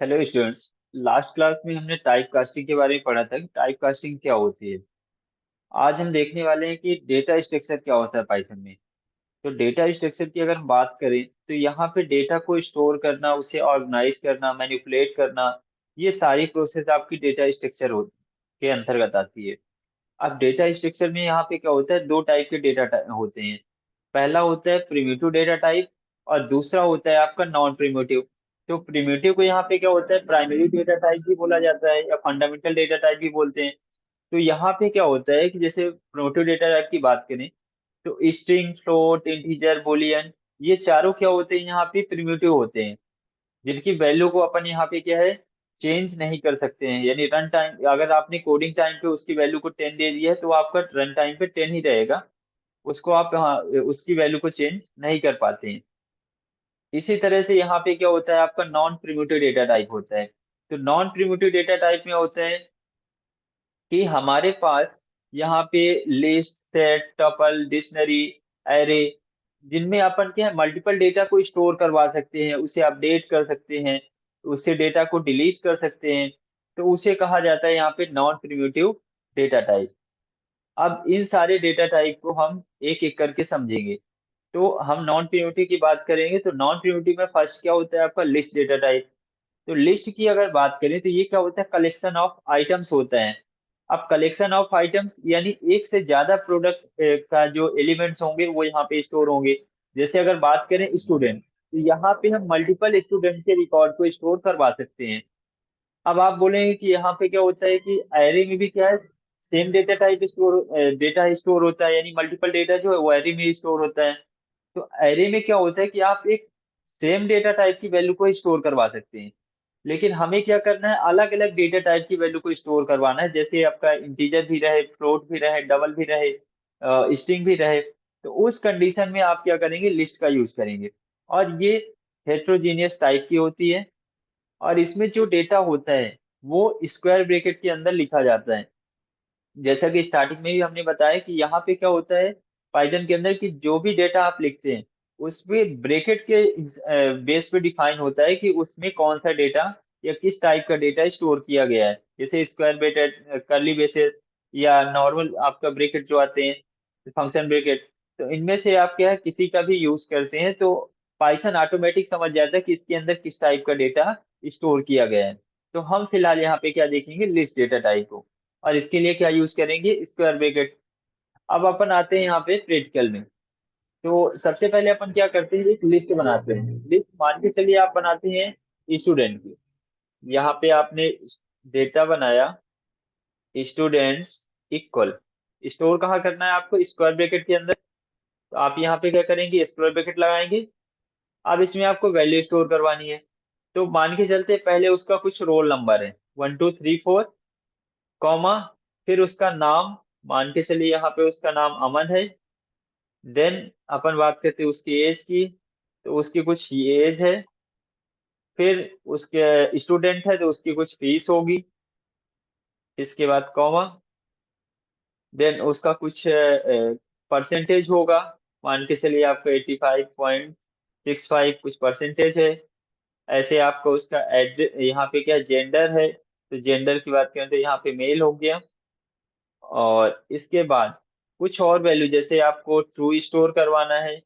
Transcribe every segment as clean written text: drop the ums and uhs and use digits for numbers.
Hello students. Last class में हमने type casting के बारे में पढ़ा था कि टाइप कास्टिंग क्या होती है। आज हम देखने वाले हैं कि डेटा स्ट्रक्चर क्या होता है पाइथन में। तो डेटा स्ट्रक्चर की अगर हम बात करें तो यहाँ पे डेटा को स्टोर करना, उसे ऑर्गेनाइज करना, मैनिपुलेट करना, ये सारी प्रोसेस आपकी डेटा स्ट्रक्चर के अंतर्गत आती है। अब डेटा स्ट्रक्चर में यहाँ पे क्या होता है, दो टाइप के डेटा होते हैं। पहला होता है प्रिमिटिव डेटा टाइप और दूसरा होता है आपका नॉन प्रिमिटिव। तो प्रिमिटिव को यहाँ पे क्या होता है, प्राइमरी डेटा टाइप भी बोला जाता है या फंडामेंटल डेटा टाइप भी बोलते हैं। तो यहाँ पे क्या होता है कि जैसे प्रिमिटिव डेटा टाइप की बात करें तो स्ट्रिंग, फ्लोट, इंटीजर, बूलियन, ये चारों क्या होते हैं, यहाँ पे प्रिमिटिव होते हैं, जिनकी वैल्यू को अपन यहाँ पे क्या है, चेंज नहीं कर सकते हैं। यानी रन टाइम, अगर आपने कोडिंग टाइम पे उसकी वैल्यू को 10 दे दिया है तो आपका रन टाइम पे 10 ही रहेगा। उसको आप, हाँ, उसकी वैल्यू को चेंज नहीं कर पाते हैं। इसी तरह से यहाँ पे क्या होता है, आपका नॉन प्रिमिटिव डेटा टाइप होता है। तो नॉन प्रिमिटिव डेटा टाइप में होता है कि हमारे पास यहाँ पे list, set, tuple, dictionary, array, जिनमें अपन क्या है, मल्टीपल डेटा को स्टोर करवा सकते हैं, उसे अपडेट कर सकते हैं, उसे डेटा को डिलीट कर सकते हैं। तो उसे कहा जाता है यहाँ पे नॉन प्रिमिटिव डेटा टाइप। अब इन सारे डेटा टाइप को हम एक एक करके समझेंगे। तो हम नॉन प्रिमिटिव की बात करेंगे तो नॉन प्रिमिटिव में फर्स्ट क्या होता है आपका, लिस्ट डेटा टाइप। तो लिस्ट की अगर बात करें तो ये क्या होता है, कलेक्शन ऑफ आइटम्स होता है। अब कलेक्शन ऑफ आइटम्स यानी एक से ज्यादा प्रोडक्ट का जो एलिमेंट्स होंगे वो यहाँ पे स्टोर होंगे। जैसे अगर बात करें स्टूडेंट, तो यहाँ पे हम मल्टीपल स्टूडेंट के रिकॉर्ड को स्टोर करवा सकते हैं। अब आप बोलेंगे कि यहाँ पे क्या होता है कि एरे में भी क्या है, same data type store, data store होता है, यानी मल्टीपल डेटा जो है वो एरे में स्टोर होता है। तो एरे में क्या होता है कि आप एक सेम डेटा टाइप की वैल्यू को स्टोर करवा सकते हैं, लेकिन हमें क्या करना है, अलग अलग डेटा टाइप की वैल्यू को स्टोर करवाना है। जैसे आपका इंटीजर भी रहे, फ्लोट भी रहे, डबल भी रहे, स्ट्रिंग भी रहे। तो उस कंडीशन में आप क्या करेंगे, लिस्ट का यूज करेंगे। और ये हेट्रोजीनियस टाइप की होती है। और इसमें जो डेटा होता है वो स्क्वायर ब्रैकेट के अंदर लिखा जाता है। जैसा कि स्टार्टिंग में भी हमने बताया कि यहाँ पे क्या होता है पाइथन के अंदर, कि जो भी डेटा आप लिखते हैं उसमें ब्रैकेट के बेस पे डिफाइन होता है कि उसमें कौन सा डेटा या किस टाइप का डेटा स्टोर किया गया है। जैसे स्क्वायर ब्रैकेट, कर्ली ब्रेसेस, या नॉर्मल आपका ब्रैकेट जो आते हैं, फंक्शन ब्रैकेट। तो इनमें से आप क्या है, किसी का भी यूज करते हैं तो पाइथन ऑटोमेटिक समझ जाता है कि इसके अंदर किस टाइप का डेटा स्टोर किया गया है। तो हम फिलहाल यहाँ पे क्या देखेंगे, लिस्ट डेटा टाइप को। और इसके लिए क्या यूज करेंगे, स्क्वायर ब्रैकेट। अब अपन आते हैं यहाँ पे प्रैक्टिकल में। तो सबसे पहले अपन क्या करते हैं, एक लिस्ट बनाते हैं। लिस्ट मान के चलिए आप बनाते हैं स्टूडेंट की। यहाँ पे आपने डेटा बनाया, स्टूडेंट्स इक्वल, स्टोर कहाँ करना है आपको, स्क्वायर ब्रैकेट के अंदर। तो आप यहाँ पे क्या करेंगे, स्क्वायर ब्रैकेट लगाएंगे। अब इसमें आपको वैल्यू स्टोर करवानी है। तो मान के चलते पहले उसका कुछ रोल नंबर है 1 2 3 4, कॉमा, फिर उसका नाम, मान के चलिए यहाँ पे उसका नाम अमन है। देन अपन बात करते हैं उसकी एज की, तो उसकी कुछ एज है। फिर उसके स्टूडेंट है तो उसकी कुछ फीस होगी। इसके बाद कॉमा, देन उसका कुछ परसेंटेज होगा। मान के चलिए आपका 85.65 कुछ परसेंटेज है। ऐसे आपका उसका एड्रेस, यहाँ पे क्या जेंडर है, तो जेंडर की बात करें तो यहाँ पे मेल हो गया। और इसके बाद कुछ और वैल्यू, जैसे आपको ट्रू स्टोर करवाना है,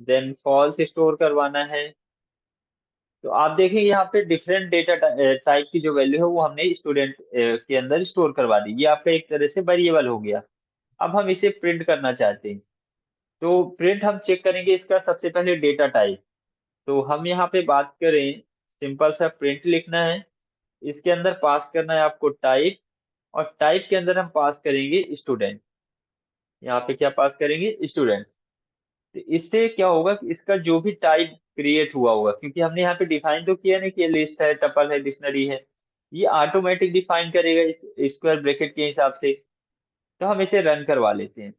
देन फॉल्स स्टोर करवाना है। तो आप देखिए यहाँ पे डिफरेंट डेटा टाइप की जो वैल्यू है वो हमने स्टूडेंट के अंदर स्टोर करवा दी। ये आपका एक तरह से वेरिएबल हो गया। अब हम इसे प्रिंट करना चाहते हैं। तो प्रिंट हम चेक करेंगे इसका सबसे पहले डेटा टाइप। तो हम यहाँ पे बात करें, सिंपल सा प्रिंट लिखना है। इसके अंदर पास करना है आपको टाइप, और टाइप के अंदर हम पास करेंगे स्टूडेंट। यहाँ पे क्या पास करेंगे, स्टूडेंट। तो इससे क्या होगा कि इसका जो भी टाइप क्रिएट हुआ होगा, क्योंकि हमने यहाँ पे डिफाइन तो किया नहीं कि ये लिस्ट है, टपल है, डिक्शनरी है, ये ऑटोमेटिक डिफाइन करेगा इस स्क्वायर ब्रैकेट के हिसाब से। तो हम इसे रन करवा लेते हैं।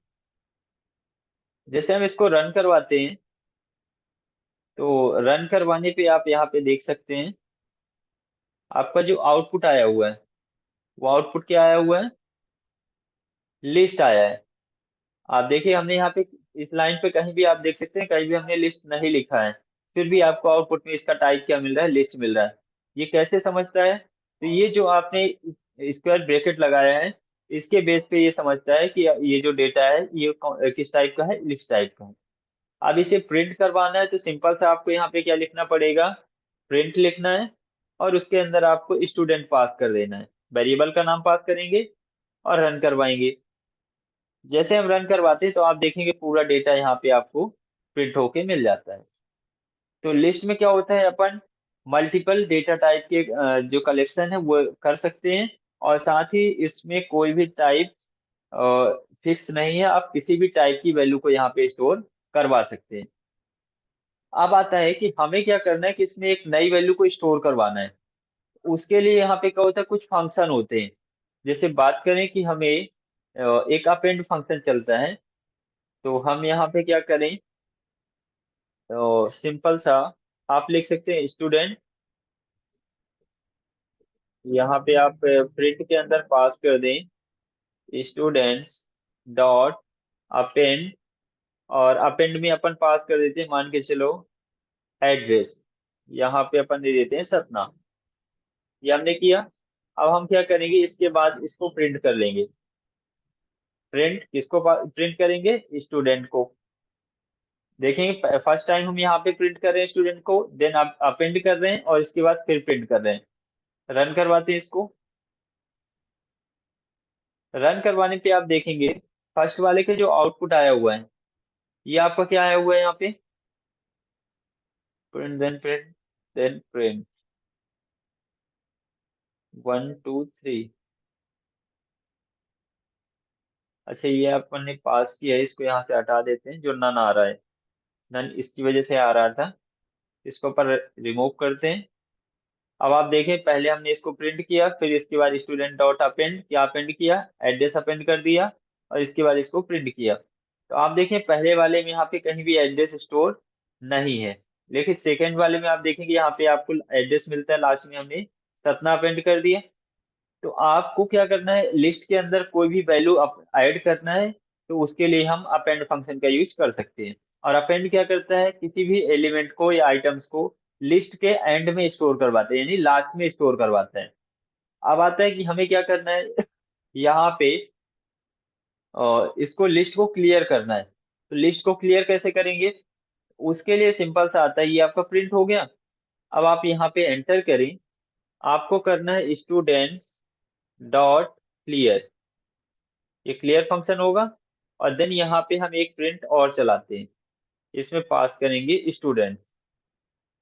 जैसे हम इसको रन करवाते हैं तो रन करवाने पे आप यहाँ पे देख सकते हैं आपका जो आउटपुट आया हुआ है, वो आउटपुट क्या आया हुआ है, लिस्ट आया है। आप देखिए हमने यहाँ पे इस लाइन पे कहीं भी आप देख सकते हैं, कहीं भी हमने लिस्ट नहीं लिखा है, फिर भी आपको आउटपुट में इसका टाइप क्या मिल रहा है, लिस्ट मिल रहा है। ये कैसे समझता है? तो ये जो आपने स्क्वायर ब्रैकेट लगाया है, इसके बेस पे ये समझता है कि ये जो डेटा है ये किस टाइप का है, लिस्ट टाइप का है। अब इसे प्रिंट करवाना है तो सिंपल सा आपको यहाँ पे क्या लिखना पड़ेगा, प्रिंट लिखना है, और उसके अंदर आपको स्टूडेंट पास कर देना है, वेरिएबल का नाम पास करेंगे और रन करवाएंगे। जैसे हम रन करवाते हैं तो आप देखेंगे पूरा डेटा यहाँ पे आपको प्रिंट होके मिल जाता है। तो लिस्ट में क्या होता है, अपन मल्टीपल डेटा टाइप के जो कलेक्शन है वो कर सकते हैं, और साथ ही इसमें कोई भी टाइप फिक्स नहीं है, आप किसी भी टाइप की वैल्यू को यहाँ पे स्टोर करवा सकते हैं। अब आता है कि हमें क्या करना है कि इसमें एक नई वैल्यू को स्टोर करवाना है। उसके लिए यहाँ पे क्या होता है, कुछ फंक्शन होते हैं। जैसे बात करें कि हमें एक अपेंड फंक्शन चलता है, तो हम यहाँ पे क्या करें, तो सिंपल सा आप लिख सकते हैं स्टूडेंट, यहाँ पे आप प्रिंट के अंदर पास कर दें स्टूडेंट्स डॉट अपेंड, और अपेंड में अपन पास कर देते हैं, मान के चलो एड्रेस, यहाँ पे अपन दे देते हैं सतना। ये हमने किया। अब हम क्या करेंगे, इसके बाद इसको प्रिंट कर लेंगे। प्रिंट किसको प्रिंट करेंगे, स्टूडेंट को। देखेंगे फर्स्ट टाइम हम यहाँ पे प्रिंट कर रहे हैं स्टूडेंट को, देन आप अपेंड कर रहे हैं और इसके बाद फिर प्रिंट कर रहे हैं। रन करवाते हैं इसको। रन करवाने पे आप देखेंगे फर्स्ट वाले के जो आउटपुट आया हुआ है, ये आपका क्या आया हुआ है यहाँ पे, print then print then print 1 2 3। अच्छा, ये अपन ने पास किया है, इसको यहाँ से हटा देते हैं, जो नन आ रहा है, नन इसकी वजह से आ रहा था, इसको पर रिमूव करते हैं। अब आप देखें पहले हमने इसको प्रिंट किया, फिर इसके बाद स्टूडेंट डॉट अपेंड, क्या अपेंड किया, एड्रेस अपेंड कर दिया, और इसके बाद इसको प्रिंट किया। तो आप देखें पहले वाले में यहाँ पे कहीं भी एड्रेस स्टोर नहीं है, लेकिन सेकंड वाले में आप देखेंगे यहाँ पे आपको एड्रेस मिलता है, लास्ट में हमने सतना अपेंड कर दिया। तो आपको क्या करना है, लिस्ट के अंदर कोई भी वैल्यू ऐड करना है, तो उसके लिए हम अपेंड फंक्शन का यूज कर सकते हैं। और अपेंड क्या करता है, किसी भी एलिमेंट को या आइटम्स को लिस्ट के एंड में स्टोर करवाता है, यानी लास्ट में स्टोर करवाता है। अब आता है कि हमें क्या करना है, यहाँ पे इसको लिस्ट को क्लियर करना है। तो लिस्ट को क्लियर कैसे करेंगे, उसके लिए सिंपल सा आता है, ये आपका प्रिंट हो गया। अब आप यहाँ पे एंटर करें, आपको करना है स्टूडेंट्स डॉट क्लियर, ये क्लियर फंक्शन होगा। और देन यहाँ पे हम एक प्रिंट और चलाते हैं, इसमें पास करेंगे स्टूडेंट।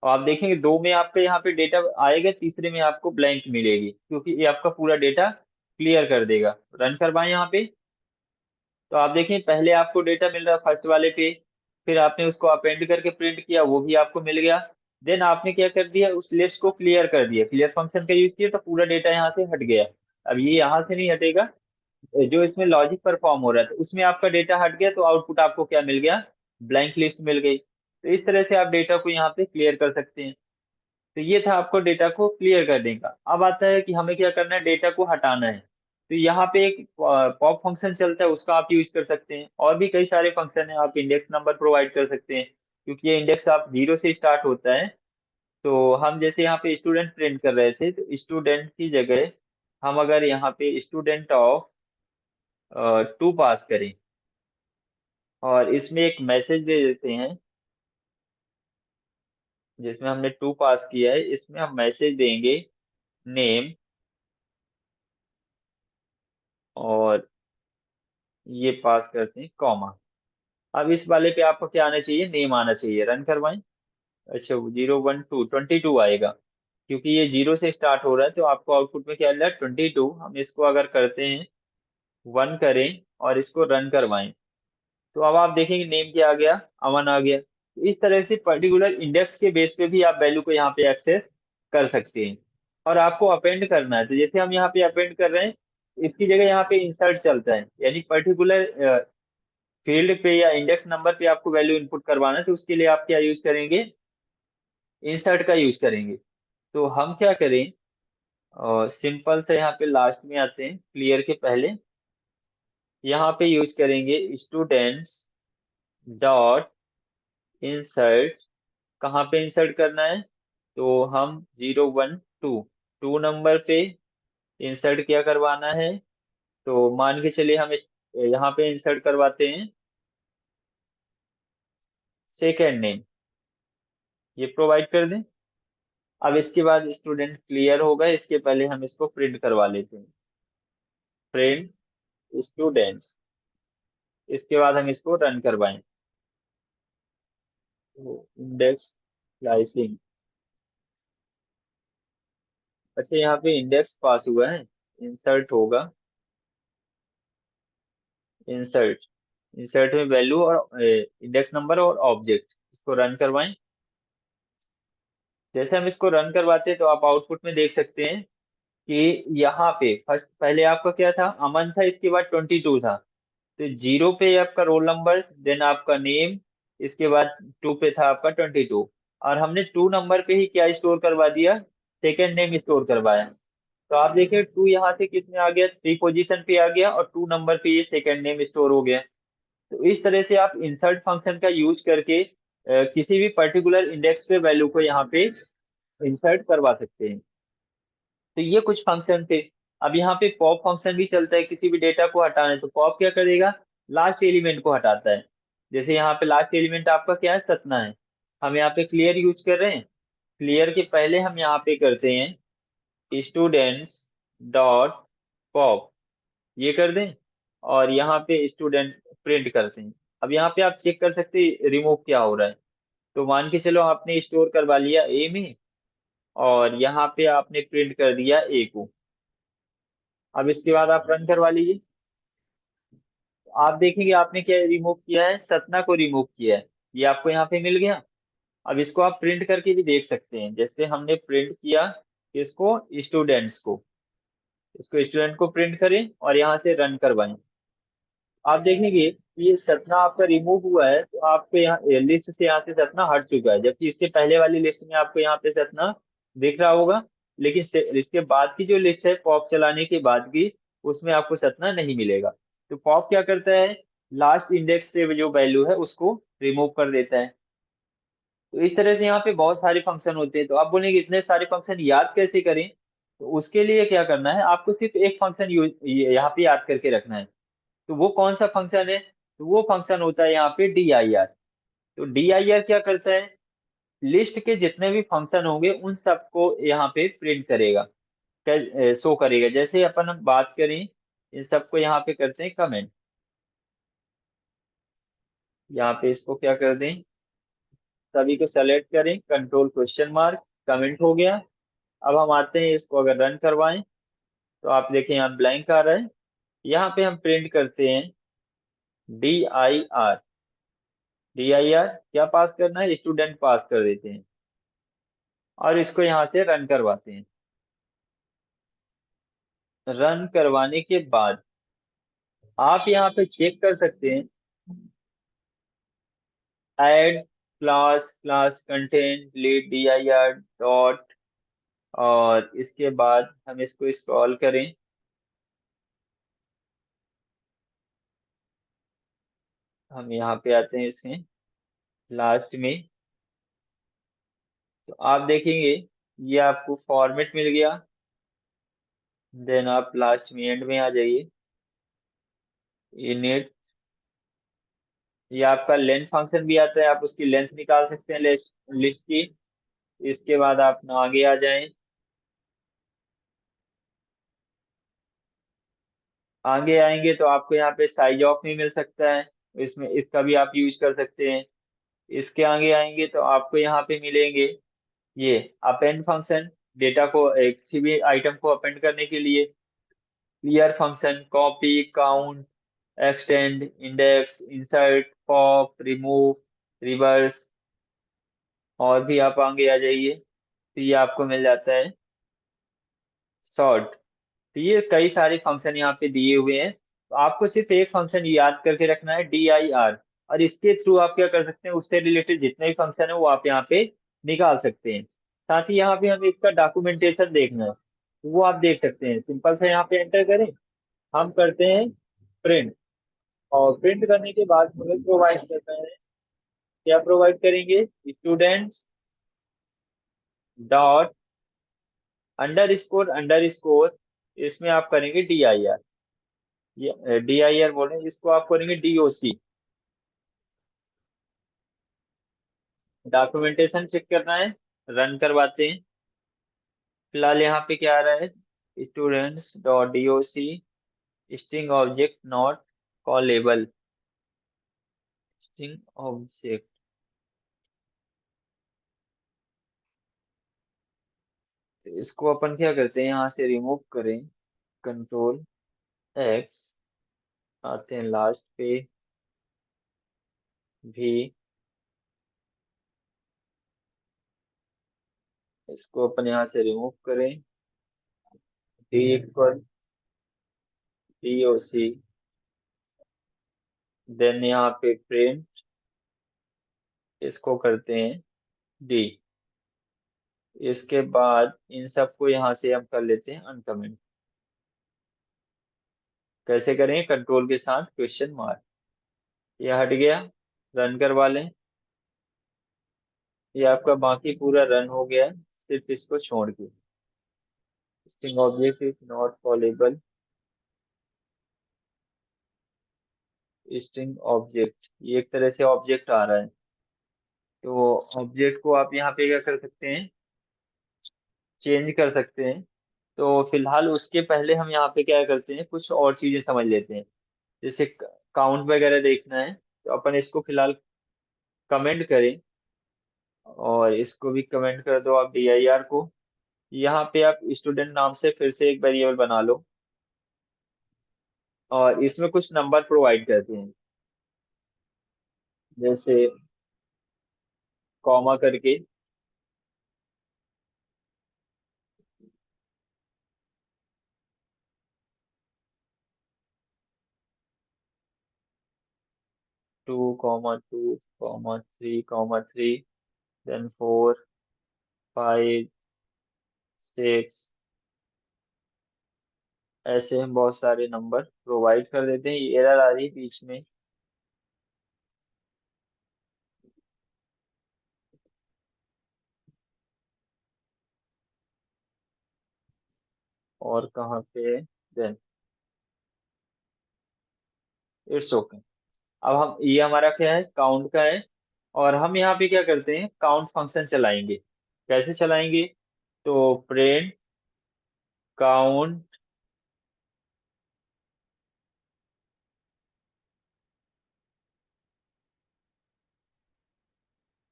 और आप देखेंगे दो में आपका यहाँ पे डेटा आएगा, तीसरे में आपको ब्लैंक मिलेगी, क्योंकि ये आपका पूरा डेटा क्लियर कर देगा। रन करवाएं यहाँ पे, तो आप देखें पहले आपको डेटा मिल रहा फर्स्ट वाले पे, फिर आपने उसको अपेंड करके प्रिंट किया, वो भी आपको मिल गया। देन आपने क्या कर दिया, उस लिस्ट को क्लियर कर दिया, क्लियर फंक्शन का यूज किया, तो पूरा डेटा यहाँ से हट गया। अब ये यहाँ से नहीं हटेगा, जो इसमें लॉजिक परफॉर्म हो रहा था उसमें आपका डेटा हट गया, तो आउटपुट आपको क्या मिल गया, ब्लैंक लिस्ट मिल गई। तो इस तरह से आप डेटा को यहाँ पे क्लियर कर सकते हैं। तो ये था आपको डेटा को क्लियर करने का। अब आता है कि हमें क्या करना है, डेटा को हटाना है। तो यहाँ पे एक पॉप फंक्शन चलता है, उसका आप यूज कर सकते हैं, और भी कई सारे फंक्शन है, आप इंडेक्स नंबर प्रोवाइड कर सकते हैं, क्योंकि ये इंडेक्स आप 0 से स्टार्ट होता है। तो हम जैसे यहाँ पे स्टूडेंट प्रिंट कर रहे थे, तो स्टूडेंट की जगह हम अगर यहाँ पे स्टूडेंट ऑफ 2 पास करें, और इसमें एक मैसेज दे देते हैं, जिसमें हमने 2 पास किया है, इसमें हम मैसेज देंगे नेम, और ये पास करते हैं कॉमा। अब इस वाले पे आपको क्या आना चाहिए, नेम आना चाहिए। रन करवाएं। अच्छा, 0 1 2 22 आएगा, क्योंकि ये 0 से स्टार्ट हो रहा है, तो आपको आउटपुट में क्या मिल रहा है, 22। हम इसको अगर करते हैं 1 करें और इसको रन करवाएं, तो अब आप देखेंगे नेम क्या आ गया, अमन आ गया। तो इस तरह से पर्टिकुलर इंडेक्स के बेस पे भी आप वैल्यू को यहाँ पे एक्सेस कर सकते हैं। और आपको अपेंड करना है, तो जैसे हम यहाँ पे अपेंड कर रहे हैं, इसकी जगह यहाँ पे इंसर्ट चलता है, यानी पर्टिकुलर फील्ड पे या इंडेक्स नंबर पे आपको वैल्यू इनपुट करवाना है, तो उसके लिए आप क्या यूज करेंगे, इंसर्ट का यूज करेंगे। तो हम क्या करें, सिंपल से यहाँ पे लास्ट में आते हैं, क्लियर के पहले यहाँ पे यूज करेंगे स्टूडेंट्स डॉट इंसर्ट। कहाँ पे इंसर्ट करना है, तो हम 0 1 टू, टू नंबर पे इंसर्ट क्या करवाना है? तो मान के चलिए हम यहाँ पे इंसर्ट करवाते हैं सेकेंड नेम, ये प्रोवाइड कर दें। अब इसके बाद स्टूडेंट क्लियर होगा, इसके पहले हम इसको प्रिंट करवा लेते हैं, प्रिंट स्टूडेंट्स। इसके बाद हम इसको रन करवाएं, तो इंडेक्स स्लाइसिंग। अच्छा, यहाँ पे इंडेक्स पास हुआ है, इंसर्ट होगा, इंसर्ट, इंसर्ट में वैल्यू और इंडेक्स नंबर और ऑब्जेक्ट, इसको रन करवाएं। जैसे हम इसको रन करवाते हैं तो आप आउटपुट में देख सकते हैं कि यहाँ पे फर्स्ट, पहले आपका क्या था, अमन था, इसके बाद 22 था। तो जीरो पे आपका रोल नंबर, देन आपका नेम, इसके बाद टू पे था आपका 22। और हमने टू नंबर पे ही क्या स्टोर करवा दिया, सेकेंड नेम स्टोर करवाया। तो आप देखिए टू यहाँ से किस में आ गया, थ्री पोजीशन पे आ गया, और टू नंबर पे ये सेकेंड नेम स्टोर हो गया। तो इस तरह से आप इंसर्ट फंक्शन का यूज करके किसी भी पर्टिकुलर इंडेक्स पे वैल्यू को यहाँ पे इंसर्ट करवा सकते हैं। तो ये कुछ फंक्शन थे। अब यहाँ पे पॉप फंक्शन भी चलता है, किसी भी डेटा को हटाना है तो पॉप क्या करेगा, लास्ट एलिमेंट को हटाता है। जैसे यहाँ पे लास्ट एलिमेंट आपका क्या है, सतना है। हम यहाँ पे क्लियर यूज कर रहे हैं, क्लियर के पहले हम यहाँ पे करते हैं स्टूडेंट्स डॉट पॉप, ये कर दें, और यहाँ पे स्टूडेंट प्रिंट करते हैं। अब यहाँ पे आप चेक कर सकते हैं रिमूव क्या हो रहा है। तो मान के चलो आपने स्टोर करवा लिया ए में, और यहाँ पे आपने प्रिंट कर दिया ए को। अब इसके बाद आप रन करवा लीजिए, तो आप देखेंगे आपने क्या रिमूव किया है, सतना को रिमूव किया है, ये आपको यहाँ पे मिल गया। अब इसको आप प्रिंट करके भी देख सकते हैं, जैसे हमने प्रिंट किया इसको, स्टूडेंट्स को, इसको स्टूडेंट को प्रिंट करें और यहाँ से रन करवाएं। आप देखेंगे कि ये सतना आपका रिमूव हुआ है, तो आपको यहाँ लिस्ट से यहाँ से सतना हट चुका है, जबकि इसके पहले वाली लिस्ट में आपको यहाँ पे सतना दिख रहा होगा। लेकिन इसके बाद की जो लिस्ट है पॉप चलाने के बाद की, उसमें आपको सतना नहीं मिलेगा। तो पॉप क्या करता है, लास्ट इंडेक्स से जो वैल्यू है उसको रिमूव कर देता है। तो इस तरह से यहाँ पे बहुत सारे फंक्शन होते हैं। तो आप बोलेंगे इतने सारे फंक्शन याद कैसे करें, तो उसके लिए क्या करना है, आपको सिर्फ एक फंक्शन यूज यहाँ पे याद करके रखना है। तो वो कौन सा फंक्शन है, तो वो फंक्शन होता है यहाँ पे डी आई आर। तो डी आई आर क्या करता है, लिस्ट के जितने भी फंक्शन होंगे उन सबको यहाँ पे प्रिंट करेगा, शो करेगा। जैसे अपन हम बात करें, इन सबको यहाँ पे करते हैं कमेंट, यहाँ पे इसको क्या कर दें, सभी को सेलेक्ट करें, कंट्रोल क्वेश्चन मार्क, कमेंट हो गया। अब हम आते हैं इसको अगर रन करवाएं, तो आप देखें यहाँ ब्लैंक आ रहा है। यहाँ पे हम प्रिंट करते हैं D I R, D I R क्या पास करना है, स्टूडेंट पास कर देते हैं, और इसको यहाँ से रन करवाते हैं। रन करवाने के बाद आप यहाँ पे चेक कर सकते हैं, add class, class content delete D I R dot, और इसके बाद हम इसको स्क्रॉल करें, हम यहाँ पे आते हैं इसमें लास्ट में, तो आप देखेंगे ये आपको फॉर्मेट मिल गया। देन आप लास्ट में एंड में आ जाइए, इनिट, ये आपका लेंथ फंक्शन भी आता है, आप उसकी लेंथ निकाल सकते हैं लिस्ट लिस्ट की। इसके बाद आप ना आगे आ जाएं, आगे आएंगे तो आपको यहाँ पे साइज ऑफ में मिल सकता है, इसमें इसका भी आप यूज कर सकते हैं। इसके आगे आएंगे तो आपको यहाँ पे मिलेंगे ये अपेंड फंक्शन, डेटा को एक किसी भी आइटम को अपेंड करने के लिए, clear function, copy, count, extend, index, insert, pop, remove, reverse, और भी आप आगे आ जाइए तो ये आपको मिल जाता है सॉर्ट। तो ये कई सारे फंक्शन यहाँ पे दिए हुए हैं, तो आपको सिर्फ एक फंक्शन याद करके रखना है डी आई आर, और इसके थ्रू आप क्या कर सकते हैं, उससे रिलेटेड जितने भी फंक्शन है वो आप यहाँ पे निकाल सकते हैं। साथ ही यहाँ पे हमें इसका डॉक्यूमेंटेशन देखना है, तो वो आप देख सकते हैं, सिंपल से यहाँ पे एंटर करें, हम करते हैं प्रिंट, और प्रिंट करने के बाद हमें प्रोवाइड करना है, क्या प्रोवाइड करेंगे, स्टूडेंट्स डॉट अंडर स्कोर इसमें आप करेंगे DIR। ये DIR बोले, इसको आप करेंगे DOC। डॉक्यूमेंटेशन चेक करना है, रन करवाते हैं। फिलहाल यहाँ पे क्या आ रहा है, students.doc string object not callable. String object, तो इसको अपन क्या करते हैं, यहाँ से रिमूव करें, Ctrl+X, आते हैं लास्ट पे भी, इसको अपन यहाँ से रिमूव करें, D=DOC, देन यहाँ पे प्रिंट, इसको करते हैं D। इसके बाद इन सबको यहाँ से हम कर लेते हैं अनकमेंट। कैसे करें, कंट्रोल के साथ क्वेश्चन मार्क, ये हट गया। रन करवा लें, ये आपका बाकी पूरा रन हो गया है, सिर्फ इसको छोड़ के। String object is not callable, string object, ये एक तरह से ऑब्जेक्ट आ रहा है, तो ऑब्जेक्ट को आप यहाँ पे क्या कर सकते हैं, चेंज कर सकते हैं। तो फिलहाल उसके पहले हम यहाँ पे क्या करते हैं, कुछ और चीजें समझ लेते हैं। जैसे काउंट वगैरह देखना है, तो अपन इसको फिलहाल कमेंट करें, और इसको भी कमेंट कर दो आप DIR को। यहाँ पे आप स्टूडेंट नाम से फिर से एक वेरिएबल बना लो, और इसमें कुछ नंबर प्रोवाइड करते हैं, जैसे कॉमा करके, 2,2,3,3, देन 4, 5, 6, ऐसे हम बहुत सारे नंबर प्रोवाइड कर देते हैं। ये एरर आ रही है बीच में, और कहाँ पे, देन इट्स ओके। अब हम, ये हमारा क्या है, काउंट का है, और हम यहाँ पे क्या करते हैं, काउंट फंक्शन चलाएंगे। कैसे चलाएंगे, तो प्रिंट काउंट,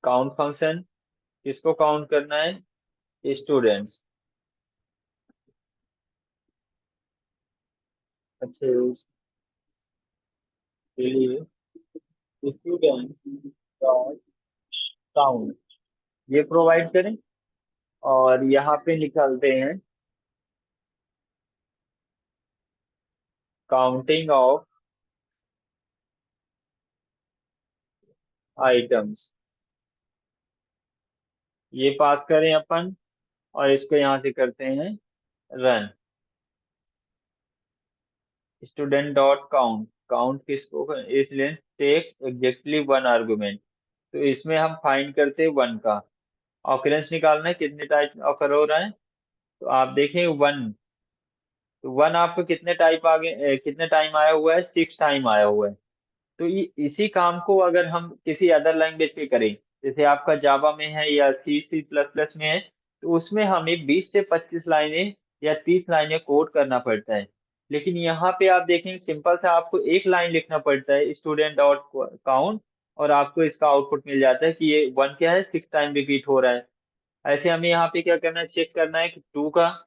काउंट फंक्शन किसको काउंट करना है, स्टूडेंट्स। अच्छा, इसके लिए स्टूडेंट डॉट काउंट, ये प्रोवाइड करें, और यहाँ पे निकालते हैं काउंटिंग ऑफ आइटम्स, ये पास करें अपन, और इसको यहाँ से करते हैं run. Student dot count, count किसको, इसलिए टेक एग्जैक्टली वन आर्गुमेंट, तो इसमें हम फाइंड करते हैं वन का ऑकरेंस निकालना है, कितने टाइप ऑकर हो रहा है, तो आप देखें वन, तो वन आपको कितने टाइप आगे कितने टाइम आया हुआ है, 6 टाइम आया हुआ है। तो ये इसी काम को अगर हम किसी अदर लैंग्वेज पे करें, जैसे आपका जावा में है या C++ में है, तो उसमें हमें 20 से 25 लाइनें या 30 लाइनें कोड करना पड़ता है। लेकिन यहाँ पे आप देखेंगे सिंपल सा आपको एक लाइन लिखना पड़ता है, स्टूडेंट डॉट काउंट, और आपको इसका आउटपुट मिल जाता है कि ये वन क्या है, 6 टाइम रिपीट हो रहा है। ऐसे हमें यहाँ पे क्या करना है, चेक करना है कि टू का,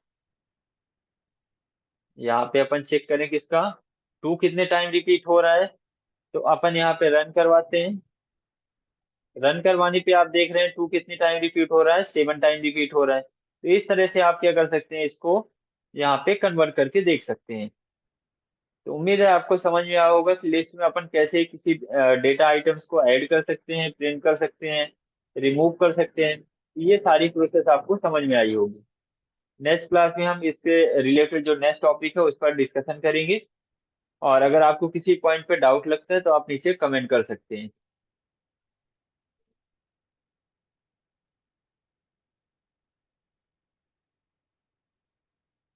यहाँ पे अपन चेक करें किसका, टू कितने टाइम रिपीट हो रहा है, तो अपन यहाँ पे रन करवाते हैं। रन करवाने पे आप देख रहे हैं टू कितनी टाइम रिपीट हो रहा है, 7 टाइम रिपीट हो रहा है। तो इस तरह से आप क्या कर सकते हैं, इसको यहाँ पे कन्वर्ट करके देख सकते हैं। तो उम्मीद है आपको समझ में आया होगा कि लिस्ट में अपन कैसे किसी डेटा आइटम्स को ऐड कर सकते हैं, प्रिंट कर सकते हैं, रिमूव कर सकते हैं। ये सारी प्रोसेस आपको समझ में आई होगी। नेक्स्ट क्लास में हम इससे रिलेटेड जो नेक्स्ट टॉपिक है उस पर डिस्कशन करेंगे, और अगर आपको किसी पॉइंट पे डाउट लगता है तो आप नीचे कमेंट कर सकते हैं।